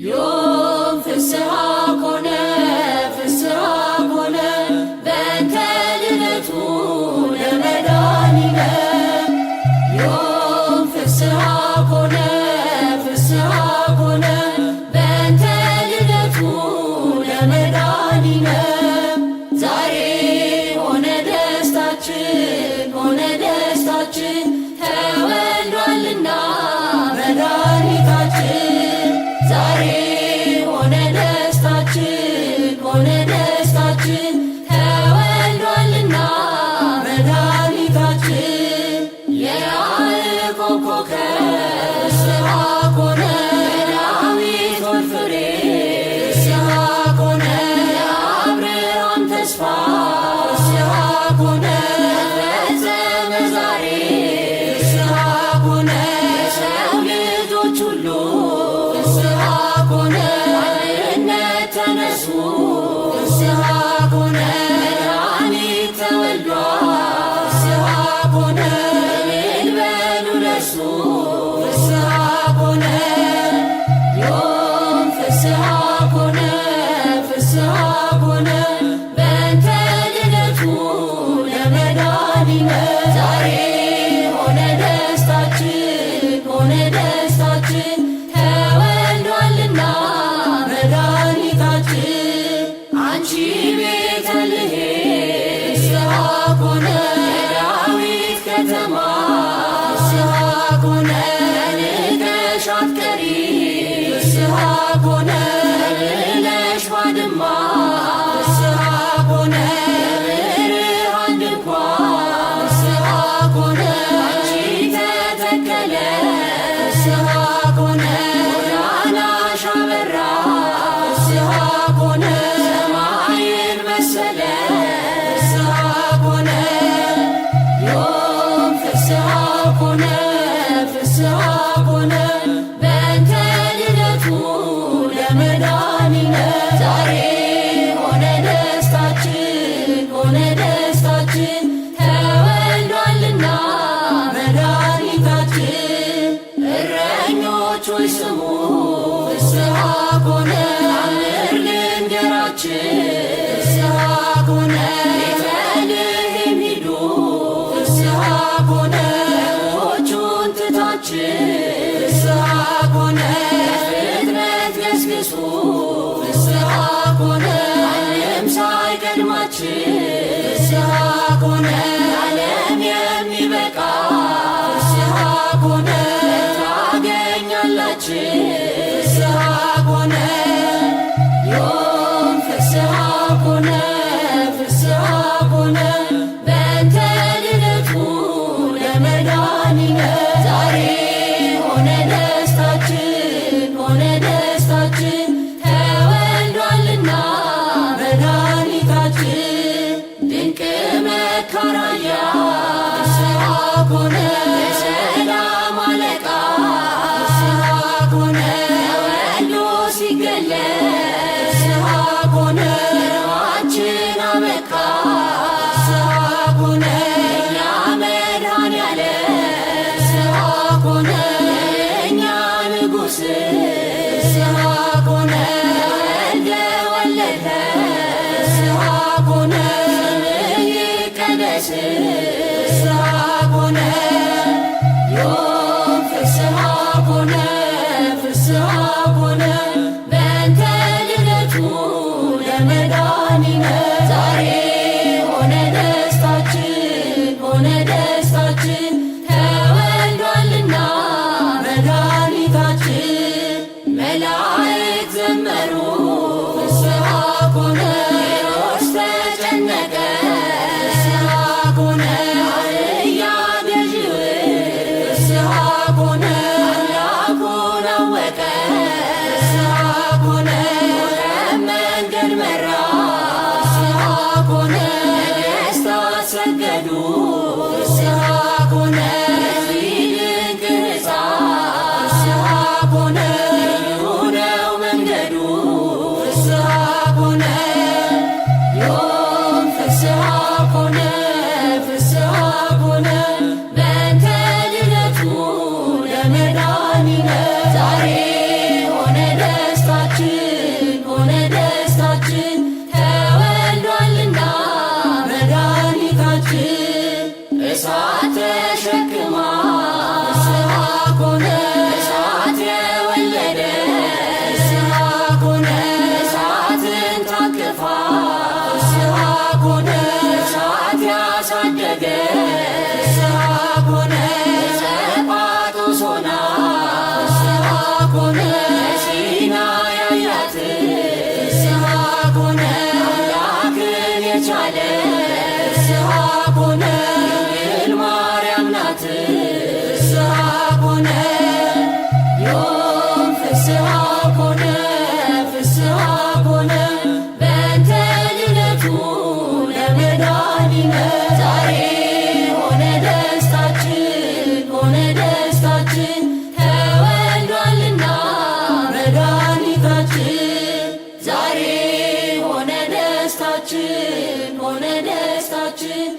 ዮም ፍስሐ ኮነ ፍስሐ ኮነ በእንተ ልደቱ ለመድኃኒነ ዮም ፍስሐ ኮነ ፍስሐ ኮነ በእንተ ልደቱ ለመድኃኒነ ዛሬ ሆነ ደስታችን ሆነ ደስታችን ተወልዷልና መድኃኒታችን ዛሬ ሆነ ደስታችን ሆነ ደስታችን ተወልዷልና መድኃኒታችን የያዕቆብ ኮከብ ፍስሐ ኮነ የዳዊት ወልድ ፍሬ ፍስሐ ኮነ የአብርሃም ተስፋ ፍስሐ ኮነ ተፈጸመ ዛሬ ፍስሐ ኮነ የሰው ልጆች ሁሉ ፍስሐ ኮነ አንድነት ተነሱ ፍስሐ ኮነ መድኃኒት ተወልዷል ፍስሐ ኮነ እልል በሉ ለእርሱ ፍስሐ ኮነ ዮም ፍስሐ ኮነ ፍስሐ ኮነ በእንተ ልደቱ ለመድኃኒነ ዛሬ ሆነ ደስታችን ሆነ ደስታችን ተወልዷልና መድኃኒታችን አንቺ ቤተልሔም ፍስሐ ኮነ የዳዊት ከተማ ፍስሐ ኮነ ንቀሽ አትቀሪ ፍስሐ ኮነ ብለሽ ባድማ ፍስሐ ኮነ የብርሃን ድንኳን ፍስሐ ኮነ አንቺ ተተከለ ፍስሐ ኮነ ጎዳናሽ አበራ ፍስሐ ኮነ ሰማይን መሰለ ፍስሐ ኮነ ዮም ፍስሐ ኮነ ፍስሐ ኮነ በእንተ ልደቱ ለመድኃኒነ ዛሬ ሆነ ደስታችን ሆነ ደስታችን ተወልዷልና መድኃኒታችን እረኞች ሆይ ስሙ ፍስሐ ኮነ ታምር ልንገራችን ፍስሐ ኮነ ቤተልሔም ሂዱ ፍስሐ ኮነ በጎቹን ትታችን ፍስሐ ኮነ ፍጥነት ገስግሱ ፍስሐ ኮነ ማንም ሳይቀድማችን ፍስሐ ኮነ ዓለም የሚበቃ ፍስሐ ኮነ ታገኛላችን ፍስሐ ኮነ ዮም ፍስሐ ኮነ ፍስሐ ኮነ በእንተ ልደቱ ለመድኃኒነ ዛሬ ሆነ ደስታችን ሆነ ደስታችን ተወልዷልና መድኃኒታችን ድንቅ መካራያ ፍስሐ ኮነ የሰላም አለቃ ፍስሐ ኮነ ተወልዶ ሲገለጥ ፍስሐ ኮነ ግርማችን አበቃ ፍስሐ ኮነ የእኛ መድኃኒዓለም ፍስሐ ኮነ የእኛ ንጉሥ ፍስሐ ኮነ ተወልደ ወለደ ፍስሐ ኮነ ስምህ ይቀደስ ፍስሐ ኮነ ዮም ፍስሐ ኮነ ፍስሐ ኮነ በእንተ ልደቱ ለመድኃኒነ ዛሬ ሆነ ደስታችን ሆነ ደስታችን ተወልዷልና መድኃኒታችን መላእክት ዘመሩ ፍስሐ ኮነ ሄሮድስ ተጨነቀ ፍስሐ ኮነ አህያ ገዢው ፍስሐ ኮነ አምላኩን አወቀ ፍስሐ ኮነ መንገድ መራ ፍስሐ ኮነ ነገሥታት ተወለደ ፍስሐ ኮነ እሳትን ታቅፋ ፍስሐ ኮነ እሳት ያሳደገ ፍስሐ ኮነ ጸጳጦስ ሆና ፍስሐ ኮነ ሲና ያያት ፍስሐ ኮነ አምላክን የቻለ ፍስሐ ኮነ ድንግል ማርያም ናት ፍስሐ ኮነ ዮም ፍስሐ ኮነ ፍስሐ ኮነ በእንተ ልደቱ ለመድኃኒነ ዛሬ ሆነ ደስታችን ሆነ ደስታችን ተወልዷልና መድኃኒታችን ዛሬ ሆነ ደስታችን ሆነ ደስታችን